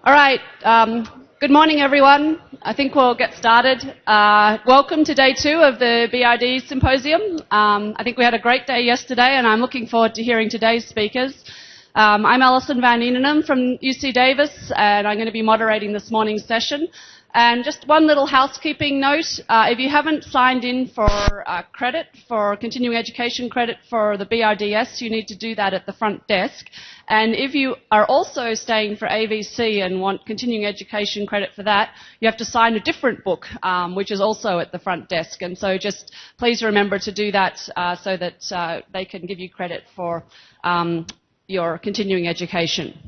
All right. Good morning, everyone. I think we'll get started. Welcome to day 2 of the BRD Symposium. I think we had a great day yesterday, and I'm looking forward to hearing today's speakers. I'm Alison Van Eenenum from UC Davis, and I'm going to be moderating this morning's session. And just one little housekeeping note, if you haven't signed in for credit, for continuing education credit for the BRDS, you need to do that at the front desk. And if you are also staying for AVC and want continuing education credit for that, you have to sign a different book, which is also at the front desk. And so just please remember to do that so that they can give you credit for your continuing education.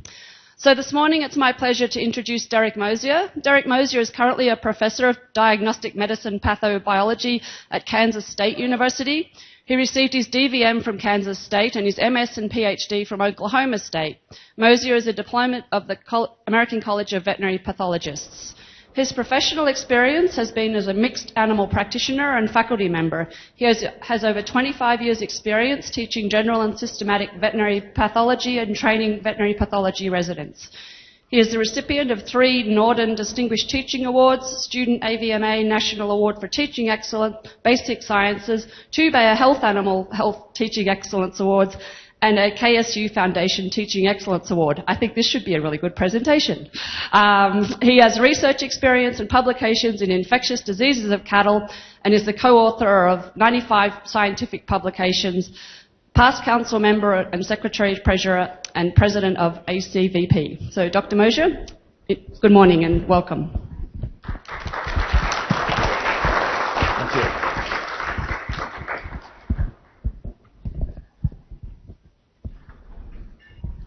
So this morning it's my pleasure to introduce Derek Mosier. Derek Mosier is currently a professor of diagnostic medicine pathobiology at Kansas State University. He received his DVM from Kansas State and his MS and PhD from Oklahoma State. Mosier is a diploma of the American College of Veterinary Pathologists. His professional experience has been as a mixed animal practitioner and faculty member. He has over 25 years' experience teaching general and systematic veterinary pathology and training veterinary pathology residents. He is the recipient of 3 Norden Distinguished Teaching Awards, Student AVMA National Award for Teaching Excellence, Basic Sciences, 2 Bayer Health Animal Health Teaching Excellence Awards, and a KSU Foundation Teaching Excellence Award. I think this should be a really good presentation. He has research experience and publications in infectious diseases of cattle and is the co-author of 95 scientific publications, past council member and secretary-treasurer and president of ACVP. So, Dr. Mosier, good morning and welcome. Thank you.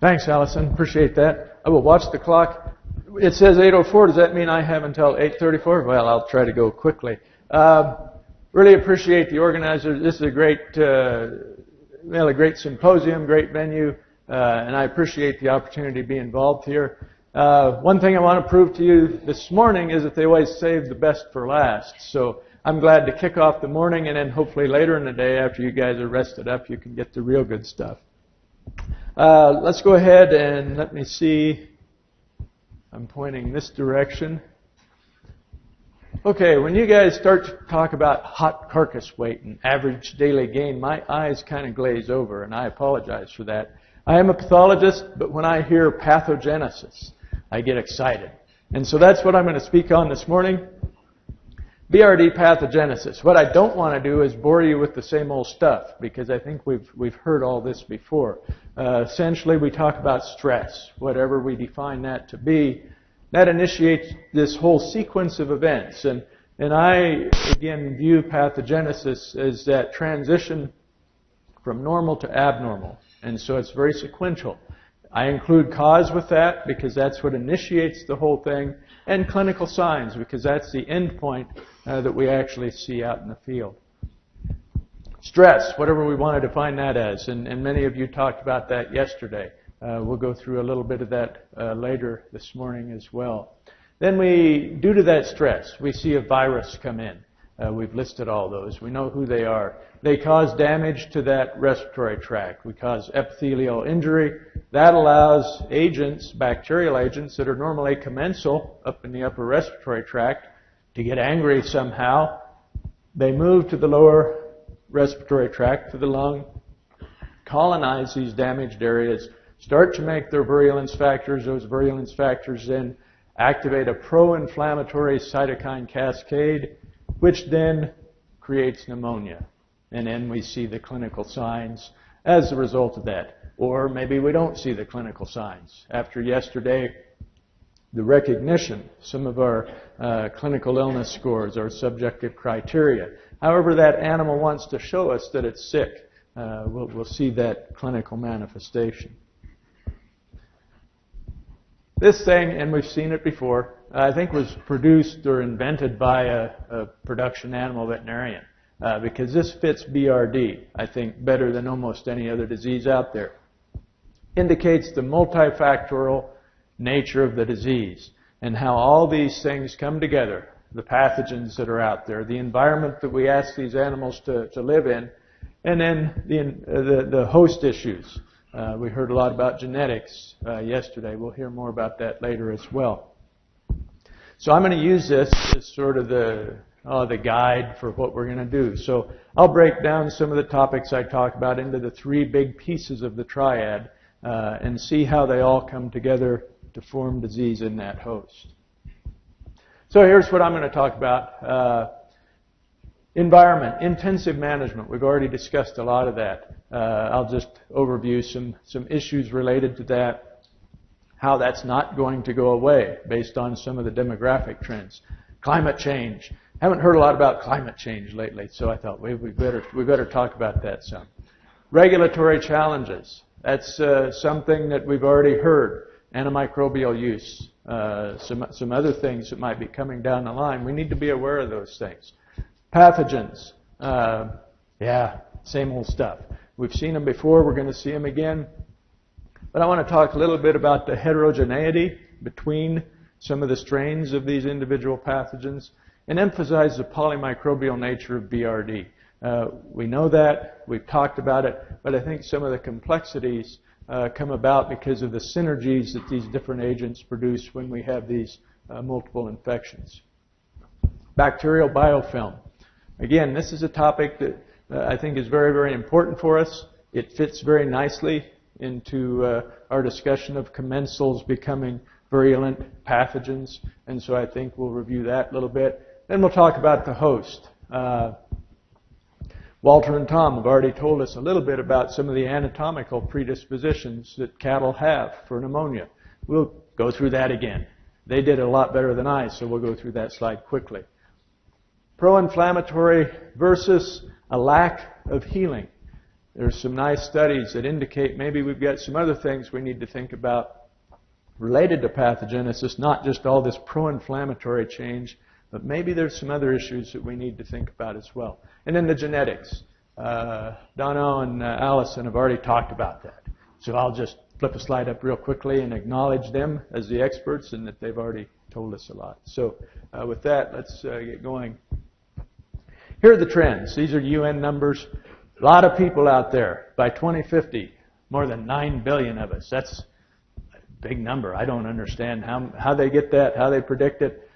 Thanks, Allison. Appreciate that. I will watch the clock. It says 8:04. Does that mean I have until 8:34? Well, I'll try to go quickly. Really appreciate the organizers. This is a great symposium, great venue, and I appreciate the opportunity to be involved here. One thing I want to prove to you this morning is that they always save the best for last. So I'm glad to kick off the morning, and then hopefully later in the day, after you guys are rested up, you can get the real good stuff. Let's go ahead and let me see. I'm pointing this direction. Okay, when you guys start to talk about hot carcass weight and average daily gain, my eyes kind of glaze over, and I apologize for that. I am a pathologist, but when I hear pathogenesis, I get excited. And so that's what I'm going to speak on this morning. BRD pathogenesis. What I don't want to do is bore you with the same old stuff, because I think we've heard all this before. Essentially, we talk about stress, whatever we define that to be. That initiates this whole sequence of events. And I, again, view pathogenesis as that transition from normal to abnormal. And so it's very sequential. I include cause with that because that's what initiates the whole thing, and clinical signs because that's the end point that we actually see out in the field. Stress, whatever we want to define that as, and many of you talked about that yesterday. We'll go through a little bit of that later this morning as well. Then due to that stress, we see a virus come in. We've listed all those. We know who they are. They cause damage to that respiratory tract. We cause epithelial injury. That allows agents, bacterial agents that are normally commensal up in the upper respiratory tract to get angry somehow. They move to the lower respiratory tract, to the lung, colonize these damaged areas, start to make their virulence factors. Those virulence factors then activate a pro-inflammatory cytokine cascade, which then creates pneumonia. And then we see the clinical signs as a result of that. Or maybe we don't see the clinical signs. After yesterday, the recognition, some of our clinical illness scores, our subjective criteria. However that animal wants to show us that it's sick, we'll see that clinical manifestation. This thing, and we've seen it before, I think was produced or invented by a production animal veterinarian because this fits BRD, I think, better than almost any other disease out there. Indicates the multifactorial nature of the disease and how all these things come together, the pathogens that are out there, the environment that we ask these animals to live in, and then the host issues. We heard a lot about genetics yesterday. We'll hear more about that later as well. So I'm going to use this as sort of the guide for what we're going to do. So I'll break down some of the topics I talk about into the three big pieces of the triad and see how they all come together to form disease in that host. So here's what I'm going to talk about. Environment, intensive management. We've already discussed a lot of that. I'll just overview some issues related to that, how that's not going to go away based on some of the demographic trends. Climate change. Haven't heard a lot about climate change lately, so I thought we better talk about that some. Regulatory challenges. That's something that we've already heard. Antimicrobial use. Some other things that might be coming down the line. We need to be aware of those things. Pathogens. Same old stuff. We've seen them before. We're going to see them again. But I want to talk a little bit about the heterogeneity between some of the strains of these individual pathogens and emphasize the polymicrobial nature of BRD. We know that. We've talked about it. But I think some of the complexities come about because of the synergies that these different agents produce when we have these multiple infections. Bacterial biofilm. Again, this is a topic that I think is very, very important for us. It fits very nicely into our discussion of commensals becoming virulent pathogens, and so I think we'll review that a little bit. Then we'll talk about the host. Walter and Tom have already told us a little bit about some of the anatomical predispositions that cattle have for pneumonia. We'll go through that again. They did it a lot better than I, so we'll go through that slide quickly. Proinflammatory versus a lack of healing. There's some nice studies that indicate maybe we've got some other things we need to think about related to pathogenesis, not just all this pro-inflammatory change, but maybe there's some other issues that we need to think about as well. And then the genetics. Donna and Allison have already talked about that. So I'll just flip a slide up real quickly and acknowledge them as the experts and that they've already told us a lot. So with that, let's get going. Here are the trends. These are UN numbers. A lot of people out there. By 2050, more than 9 billion of us. That's a big number. I don't understand how they get that, how they predict it.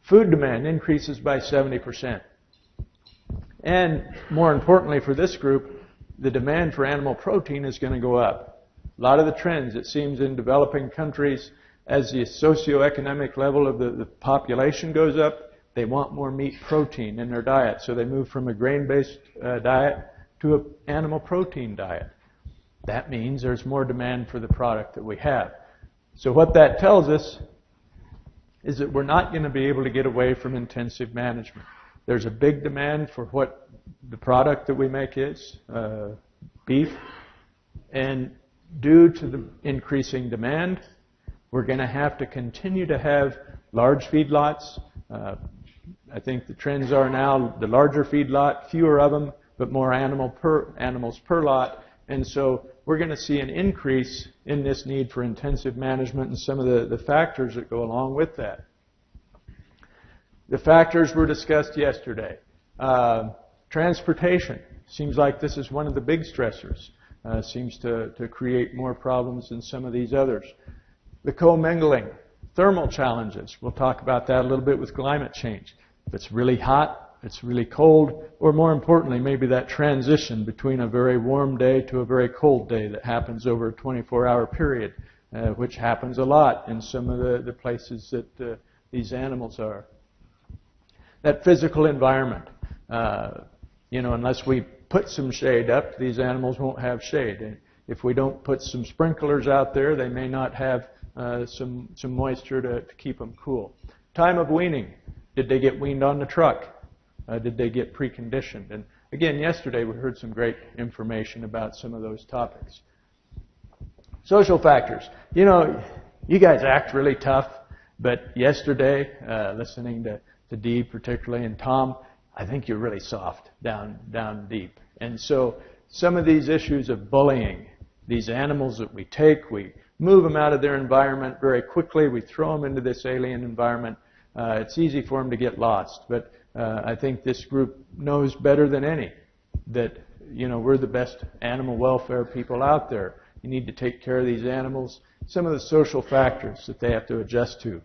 Food demand increases by 70%. And more importantly for this group, the demand for animal protein is going to go up. A lot of the trends, it seems, in developing countries, as the socioeconomic level of the population goes up, they want more meat protein in their diet. So they move from a grain-based diet to an animal protein diet. That means there's more demand for the product that we have. So what that tells us is that we're not going to be able to get away from intensive management. There's a big demand for what the product that we make is, beef. And due to the increasing demand, we're going to have to continue to have large feedlots. I think the trends are now the larger feedlot, fewer of them, but more animals per lot. And so we're going to see an increase in this need for intensive management and some of the factors that go along with that. The factors were discussed yesterday. Transportation. Seems like this is one of the big stressors. Seems to create more problems than some of these others. The commingling. Thermal challenges. We'll talk about that a little bit with climate change. If it's really hot, it's really cold, or more importantly, maybe that transition between a very warm day to a very cold day that happens over a 24-hour period, which happens a lot in some of the places that these animals are. That physical environment. Unless we put some shade up, these animals won't have shade. And if we don't put some sprinklers out there, they may not have some moisture to keep them cool. Time of weaning. Did they get weaned on the truck? Did they get preconditioned? And again, yesterday we heard some great information about some of those topics. Social factors. You guys act really tough, but yesterday, listening to Dee particularly and Tom, I think you're really soft down deep. And so some of these issues of bullying, these animals that we take, we move them out of their environment very quickly, we throw them into this alien environment. It's easy for them to get lost, but I think this group knows better than any that we're the best animal welfare people out there. You need to take care of these animals. Some of the social factors that they have to adjust to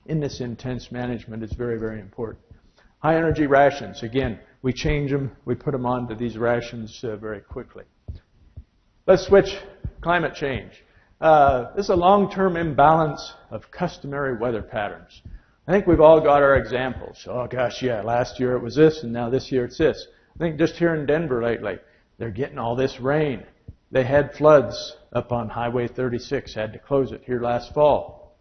in this intense management is very, very important. High energy rations. Again, we change them. We put them onto these rations very quickly. Let's switch. Climate change. This is a long-term imbalance of customary weather patterns. I think we've all got our examples. Oh gosh, yeah, last year it was this and now this year it's this. I think just here in Denver lately, they're getting all this rain. They had floods up on Highway 36, had to close it here last fall.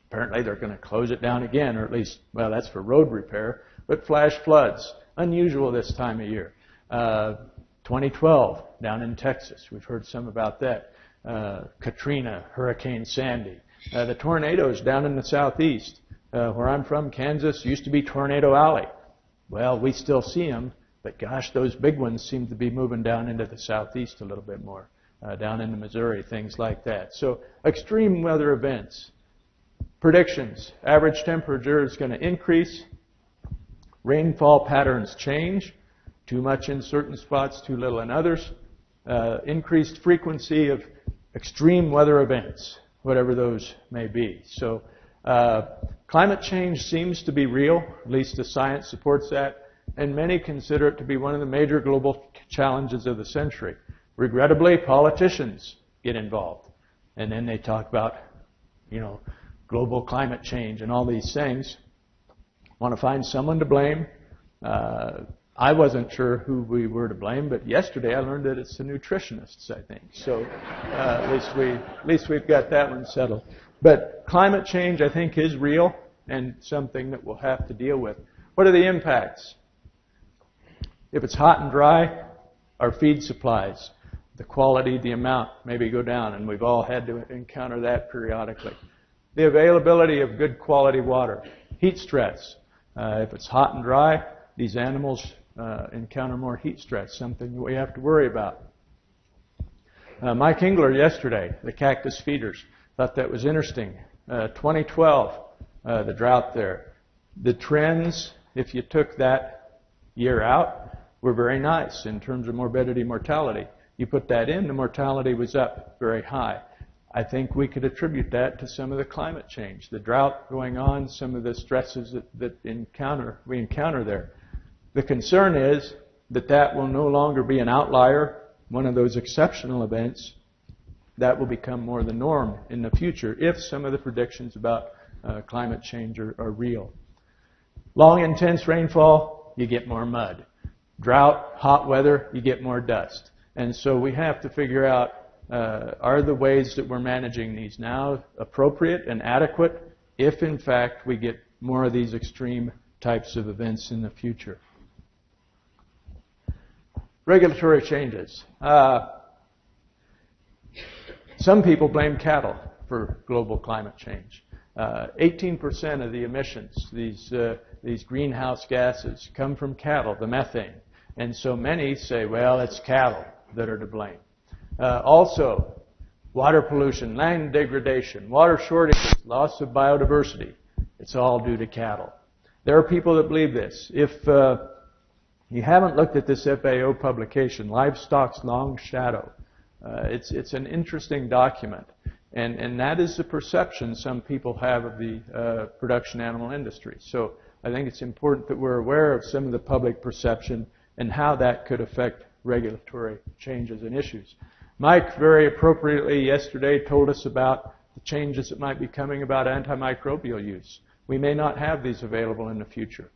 Apparently they're going to close it down again, or at least, well, that's for road repair, but flash floods, unusual this time of year. 2012 down in Texas, we've heard some about that. Katrina, Hurricane Sandy. The tornadoes down in the southeast. Where I'm from, Kansas, used to be Tornado Alley. Well, we still see them, but gosh, those big ones seem to be moving down into the southeast a little bit more. Down into Missouri, things like that. So extreme weather events. Predictions. Average temperature is going to increase. Rainfall patterns change. Too much in certain spots, too little in others. Increased frequency of extreme weather events, whatever those may be. So climate change seems to be real, at least the science supports that, and many consider it to be one of the major global challenges of the century. Regrettably, politicians get involved, and then they talk about, global climate change and all these things. Want to find someone to blame. I wasn't sure who we were to blame, but yesterday I learned that it's the nutritionists, I think. So at least we've got that one settled. But climate change, I think, is real and something that we'll have to deal with. What are the impacts? If it's hot and dry, our feed supplies, the quality, the amount maybe go down, and we've all had to encounter that periodically. The availability of good quality water. Heat stress. If it's hot and dry, these animals encounter more heat stress, something we have to worry about. Mike Engler yesterday, the cactus feeders, thought that was interesting. 2012, the drought there. The trends, if you took that year out, were very nice in terms of morbidity, mortality. You put that in, the mortality was up very high. I think we could attribute that to some of the climate change, the drought going on, some of the stresses that we encounter there. The concern is that will no longer be an outlier, one of those exceptional events. That will become more the norm in the future if some of the predictions about climate change are real. Long, intense rainfall, you get more mud. Drought, hot weather, you get more dust. And so we have to figure out, are the ways that we're managing these now appropriate and adequate if, in fact, we get more of these extreme types of events in the future. Regulatory changes. Some people blame cattle for global climate change. 18% of the emissions, these greenhouse gases, come from cattle, the methane. And so many say, well, it's cattle that are to blame. Also, water pollution, land degradation, water shortages, loss of biodiversity. It's all due to cattle. There are people that believe this. If you haven't looked at this FAO publication, Livestock's Long Shadow, it's an interesting document. And that is the perception some people have of the production animal industry. So I think it's important that we're aware of some of the public perception and how that could affect regulatory changes and issues. Mike very appropriately yesterday told us about the changes that might be coming about antimicrobial use. We may not have these available in the future.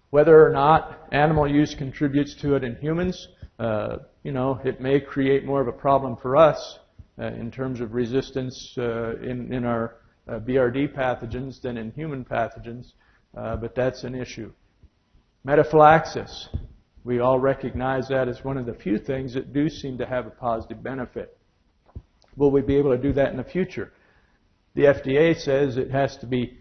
Whether or not animal use contributes to it in humans, it may create more of a problem for us in terms of resistance in our BRD pathogens than in human pathogens, but that's an issue. Metaphylaxis. We all recognize that as one of the few things that do seem to have a positive benefit. Will we be able to do that in the future? The FDA says it has to be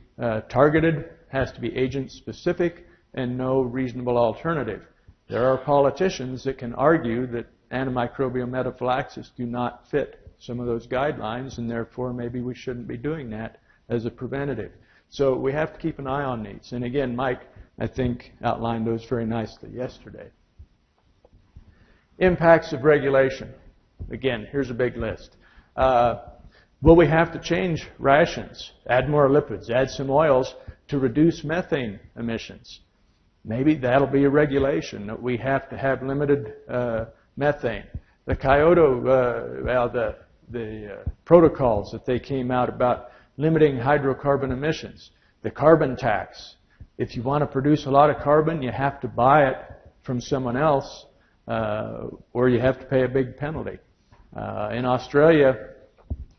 targeted, has to be agent-specific, and no reasonable alternative. There are politicians that can argue that antimicrobial metaphylaxis do not fit some of those guidelines, and therefore maybe we shouldn't be doing that as a preventative. So we have to keep an eye on these. And again, Mike, I think, outlined those very nicely yesterday. Impacts of regulation. Again, here's a big list. Will we have to change rations, add more lipids, add some oils to reduce methane emissions? Maybe that'll be a regulation that we have to have limited methane. The Kyoto, the protocols that they came out about limiting hydrocarbon emissions. The carbon tax. If you want to produce a lot of carbon, you have to buy it from someone else, or you have to pay a big penalty. In Australia,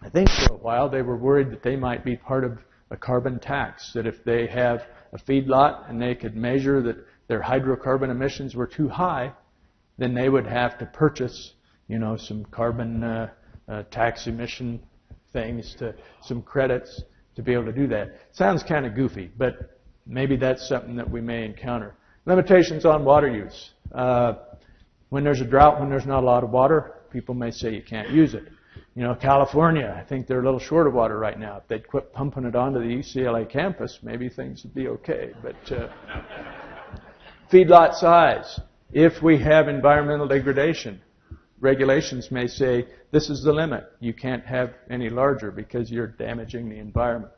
I think for a while they were worried that they might be part of a carbon tax, that if they have a feedlot and they could measure that their hydrocarbon emissions were too high, then they would have to purchase, some carbon tax emission things, some credits to be able to do that. Sounds kind of goofy, but maybe that's something that we may encounter. Limitations on water use. When there's a drought, when there's not a lot of water, people may say you can't use it. California, I think they're a little short of water right now. If they'd quit pumping it onto the UCLA campus, maybe things would be okay. But feedlot size. If we have environmental degradation, regulations may say this is the limit. You can't have any larger because you're damaging the environment.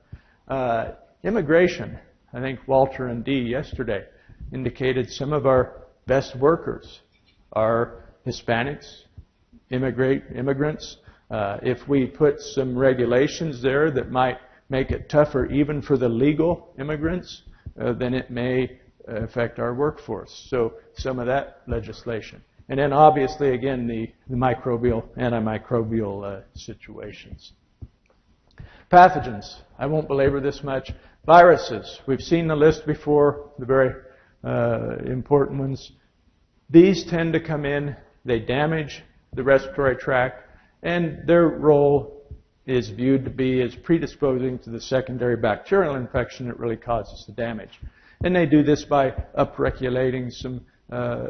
Immigration. I think Walter and Dee yesterday indicated some of our best workers are Hispanics, immigrants. If we put some regulations there that might make it tougher even for the legal immigrants, then it may affect our workforce. So some of that legislation. And then obviously, again, the antimicrobial situations. Pathogens. I won't belabor this much. Viruses. We've seen the list before, the very important ones. These tend to come in, they damage the respiratory tract, and their role is viewed to be as predisposing to the secondary bacterial infection that really causes the damage. And they do this by upregulating some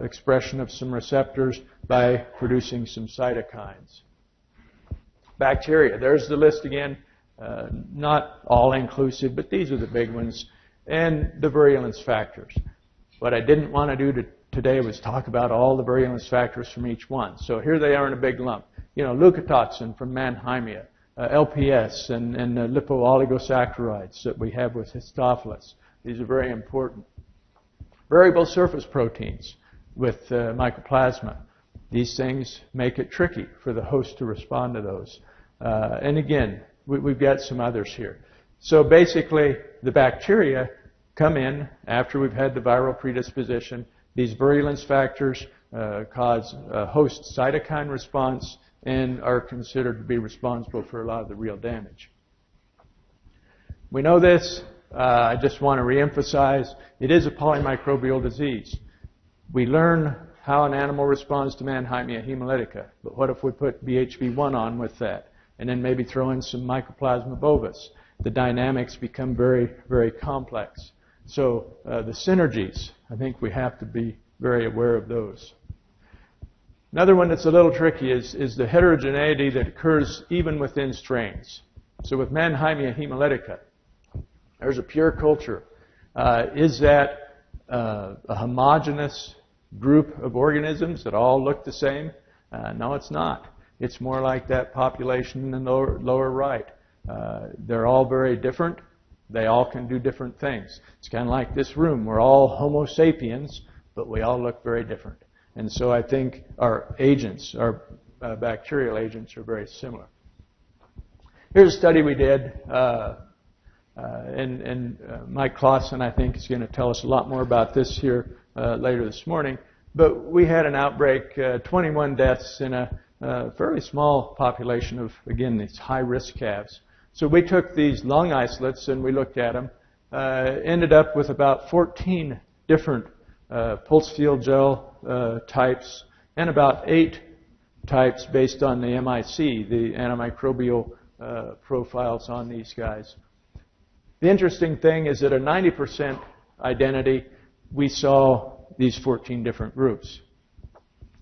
expression of some receptors by producing some cytokines. Bacteria, there's the list again. Not all inclusive, but these are the big ones. And the virulence factors. What I didn't want to do today was talk about all the virulence factors from each one. So here they are in a big lump. Leukotoxin from Mannheimia, LPS, and the lipooligosaccharides that we have with Histophilus. These are very important. Variable surface proteins with mycoplasma. These things make it tricky for the host to respond to those. And again, we've got some others here. So basically, the bacteria come in after we've had the viral predisposition. These virulence factors cause a host cytokine response and are considered to be responsible for a lot of the real damage. We know this. I just want to reemphasize, it is a polymicrobial disease. We learn how an animal responds to Mannheimia hemolytica, but what if we put BHB1 on with that, and then maybe throw in some Mycoplasma bovis? The dynamics become very, very complex. So the synergies, I think we have to be very aware of those. Another one that's a little tricky is the heterogeneity that occurs even within strains. So with Mannheimia hemolytica, there's a pure culture. Is that a homogeneous group of organisms that all look the same? No, it's not. It's more like that population in the lower right. They're all very different. They all can do different things. It's kind of like this room. We're all Homo sapiens, but we all look very different. And so I think our agents, our bacterial agents, are very similar. Here's a study we did. And Mike Clausen, I think, is going to tell us a lot more about this here later this morning. But we had an outbreak, 21 deaths in a fairly small population of, again, these high-risk calves. So we took these lung isolates and we looked at them. Ended up with about 14 different pulse field gel types and about 8 types based on the MIC, the antimicrobial profiles on these guys. The interesting thing is that a 90% identity, we saw these 14 different groups.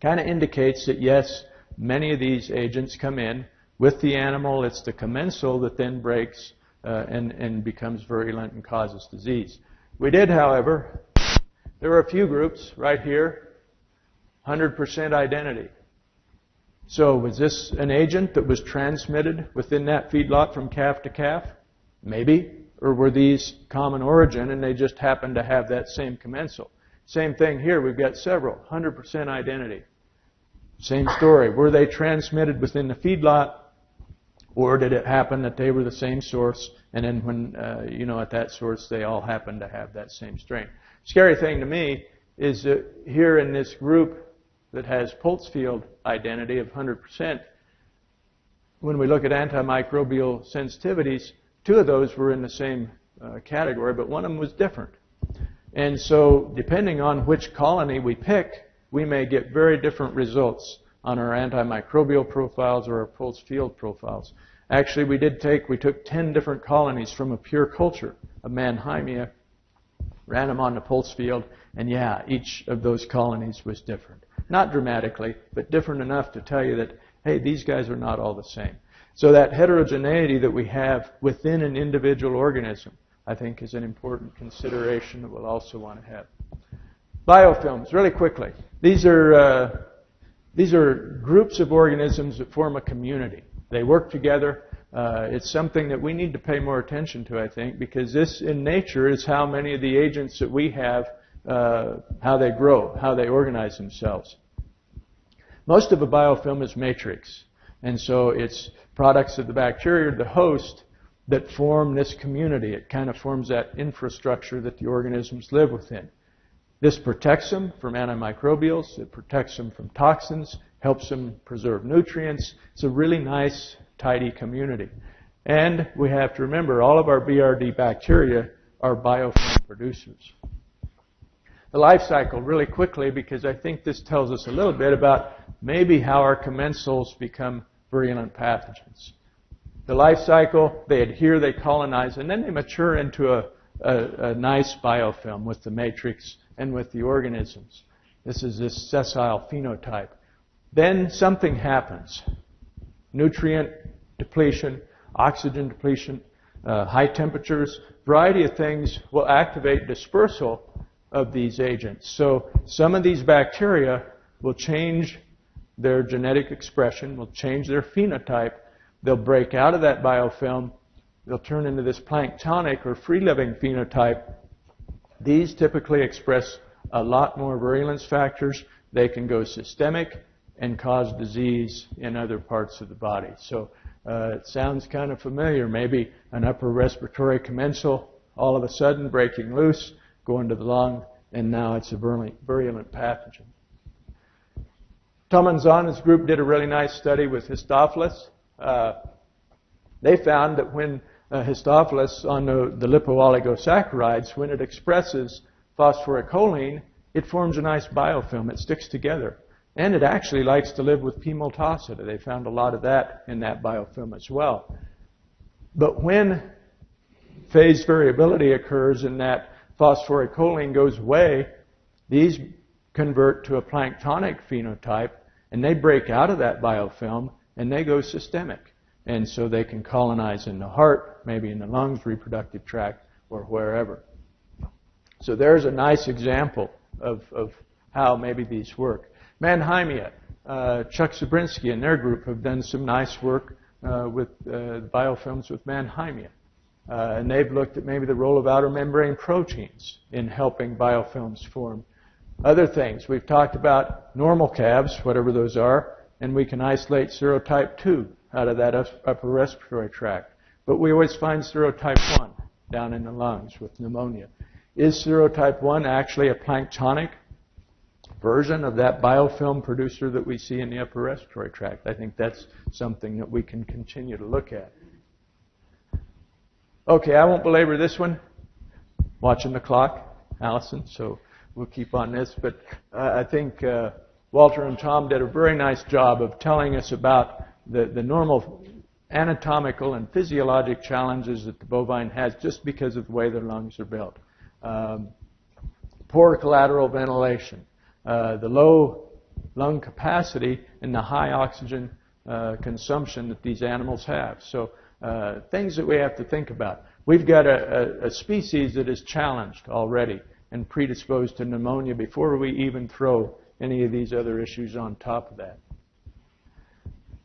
Kind of indicates that, yes, many of these agents come in with the animal. It's the commensal that then breaks and becomes virulent and causes disease. We did, however, there were a few groups right here, 100% identity. So was this an agent that was transmitted within that feedlot from calf to calf? Maybe. Or were these common origin and they just happened to have that same commensal? Same thing here. We've got several. 100% identity. Same story. Were they transmitted within the feedlot, or did it happen that they were the same source, and then when, at that source, they all happened to have that same strain? Scary thing to me is that here in this group that has pulse field identity of 100%, when we look at antimicrobial sensitivities, 2 of those were in the same category, but one of them was different. And so, depending on which colony we pick, we may get very different results on our antimicrobial profiles or our pulse field profiles. Actually, we took 10 different colonies from a pure culture of Mannheimia, ran them on the pulse field, and yeah, each of those colonies was different. Not dramatically, but different enough to tell you that, hey, these guys are not all the same. So that heterogeneity that we have within an individual organism, I think, is an important consideration that we'll also want to have. Biofilms, really quickly. These are groups of organisms that form a community. They work together. It's something that we need to pay more attention to, I think, because this in nature is how many of the agents that we have, how they grow, how they organize themselves. Most of a biofilm is matrix. And so it's products of the bacteria, the host, that form this community. It kind of forms that infrastructure that the organisms live within. This protects them from antimicrobials. It protects them from toxins, helps them preserve nutrients. It's a really nice, tidy community. And we have to remember, all of our BRD bacteria are biofilm producers. The life cycle, really quickly, because I think this tells us a little bit about maybe how our commensals become virulent pathogens. The life cycle, they adhere, they colonize, and then they mature into a nice biofilm with the matrix and with the organisms. This is this sessile phenotype. Then something happens. Nutrient depletion, oxygen depletion, high temperatures, variety of things will activate dispersal of these agents. So some of these bacteria will change their genetic expression, will change their phenotype. They'll break out of that biofilm. They'll turn into this planktonic or free-living phenotype. These typically express a lot more virulence factors. They can go systemic and cause disease in other parts of the body. So it sounds kind of familiar. Maybe an upper respiratory commensal all of a sudden breaking loose, going to the lung, and now it's a virulent pathogen. Tomanzana's group did a really nice study with Histophilus. They found that when Histophilus on the lipooligosaccharides, when it expresses phosphorylcholine, it forms a nice biofilm. It sticks together. And it actually likes to live with P. multocida. They found a lot of that in that biofilm as well. But when phase variability occurs and that phosphorylcholine goes away, these convert to a planktonic phenotype, and they break out of that biofilm, and they go systemic. And so they can colonize in the heart, maybe in the lungs, reproductive tract, or wherever. So there's a nice example of how maybe these work. Mannheimia, Chuck Zabrinsky and their group have done some nice work with biofilms with Mannheimia. And they've looked at maybe the role of outer membrane proteins in helping biofilms form. Other things, we've talked about normal calves, whatever those are, and we can isolate serotype 2 out of that upper respiratory tract. But we always find serotype 1 down in the lungs with pneumonia. Is serotype 1 actually a planktonic version of that biofilm producer that we see in the upper respiratory tract? I think that's something that we can continue to look at. Okay, I won't belabor this one. Watching the clock, Allison, so we'll keep on this. But I think Walter and Tom did a very nice job of telling us about the normal anatomical and physiologic challenges that the bovine has just because of the way their lungs are built. Poor collateral ventilation, the low lung capacity, and the high oxygen consumption that these animals have. So things that we have to think about. We've got a species that is challenged already and predisposed to pneumonia before we even throw any of these other issues on top of that.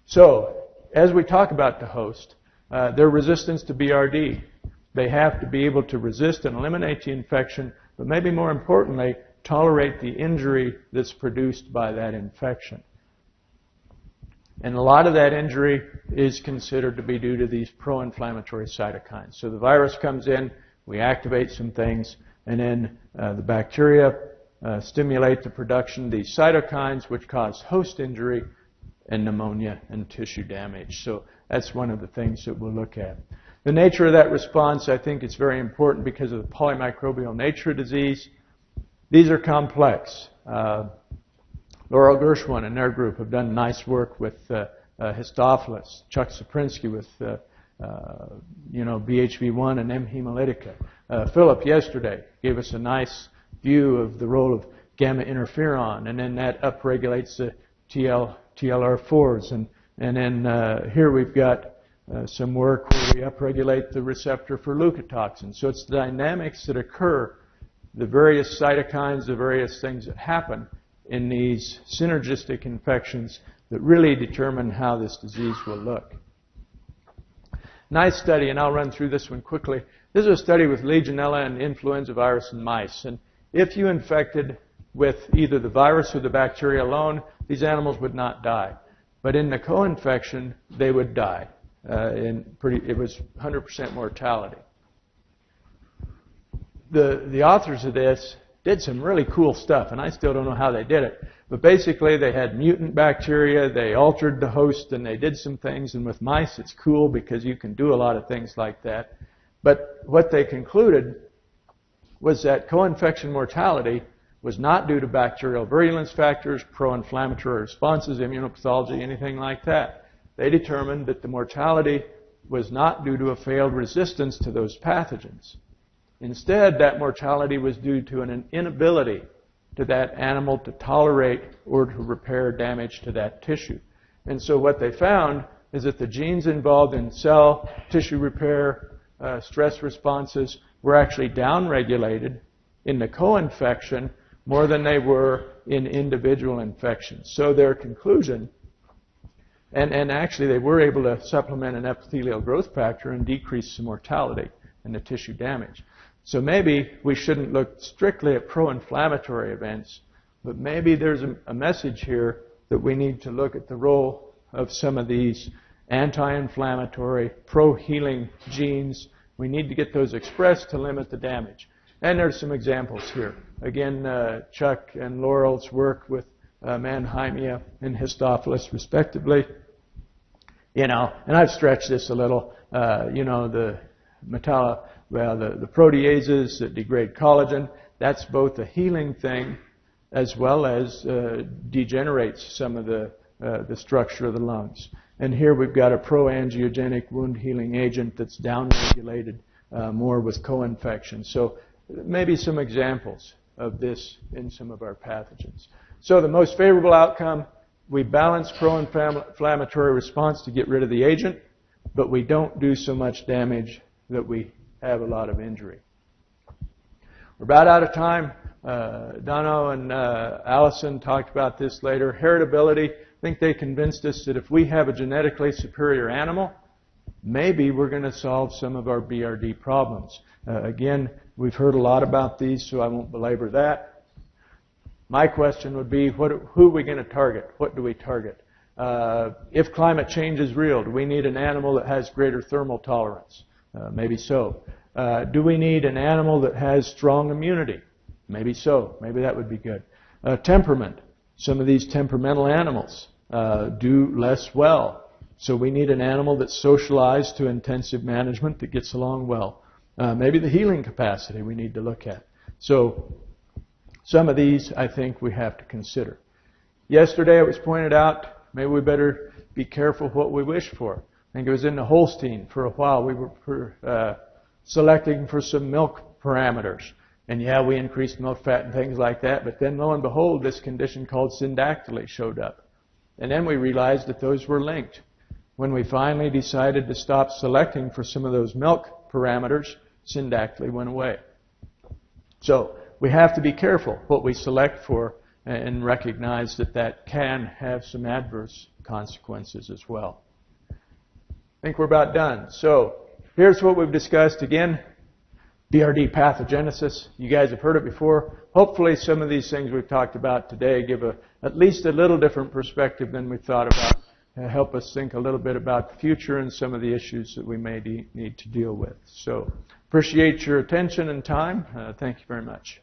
So, as we talk about the host, their resistance to BRD, they have to be able to resist and eliminate the infection, but maybe more importantly, tolerate the injury that's produced by that infection. And a lot of that injury is considered to be due to these pro-inflammatory cytokines. So the virus comes in, we activate some things, and then the bacteria stimulate the production of these cytokines, which cause host injury and pneumonia and tissue damage. So that's one of the things that we'll look at. The nature of that response, I think it's very important because of the polymicrobial nature of disease. These are complex. Laurel Gershwin and their group have done nice work with Histophilus, Chuck Saprinsky with BHV1 and M. hemolytica. Philip yesterday gave us a nice view of the role of gamma interferon, and then that upregulates the TLR4s. And then here we've got some work where we upregulate the receptor for leukotoxins. So it's the dynamics that occur, the various cytokines, the various things that happen in these synergistic infections that really determine how this disease will look. Nice study, and I'll run through this one quickly. This is a study with Legionella and influenza virus in mice. And if you infected with either the virus or the bacteria alone, these animals would not die. But in the co-infection, they would die. It was 100% mortality. The authors of this did some really cool stuff, and I still don't know how they did it. But basically, they had mutant bacteria, they altered the host, and they did some things. And with mice, it's cool because you can do a lot of things like that. But what they concluded was that co-infection mortality was not due to bacterial virulence factors, pro-inflammatory responses, immunopathology, anything like that. They determined that the mortality was not due to a failed resistance to those pathogens. Instead, that mortality was due to an inability to that animal to tolerate or to repair damage to that tissue. And so what they found is that the genes involved in cell tissue repair, stress responses were actually downregulated in the co-infection more than they were in individual infections. So their conclusion, and actually they were able to supplement an epithelial growth factor and decrease the mortality and the tissue damage. So maybe we shouldn't look strictly at pro-inflammatory events, but maybe there's a message here that we need to look at the role of some of these anti-inflammatory, pro-healing genes. We need to get those expressed to limit the damage. And there's some examples here. Again, Chuck and Laurel's work with Mannheimia and Histophilus, respectively. And I've stretched this a little. The proteases that degrade collagen, that's both a healing thing as well as degenerates some of the structure of the lungs. And here we've got a pro-angiogenic wound healing agent that's downregulated more with co-infection. So maybe some examples of this in some of our pathogens. So the most favorable outcome, we balance pro-inflammatory response to get rid of the agent, but we don't do so much damage that we have a lot of injury. We're about out of time. Dono and Allison talked about this later. Heritability, I think they convinced us that if we have a genetically superior animal, maybe we're going to solve some of our BRD problems. Again, we've heard a lot about these, so I won't belabor that. My question would be, who are we going to target? What do we target? If climate change is real, do we need an animal that has greater thermal tolerance? Maybe so. Do we need an animal that has strong immunity? Maybe so. Maybe that would be good. Temperament. Some of these temperamental animals do less well. So we need an animal that's socialized to intensive management that gets along well. Maybe the healing capacity we need to look at. So some of these I think we have to consider. Yesterday it was pointed out, maybe we better be careful what we wish for. I think it was in the Holstein for a while. We were selecting for some milk parameters. And yeah, we increased milk fat and things like that. But then lo and behold, this condition called syndactyly showed up. And then we realized that those were linked. When we finally decided to stop selecting for some of those milk parameters, syndactyly went away. So we have to be careful what we select for and recognize that that can have some adverse consequences as well. I think we're about done. So here's what we've discussed again. BRD pathogenesis. You guys have heard it before. Hopefully some of these things we've talked about today give at least a little different perspective than we thought about. Help us think a little bit about the future and some of the issues that we may need to deal with. So appreciate your attention and time. Thank you very much.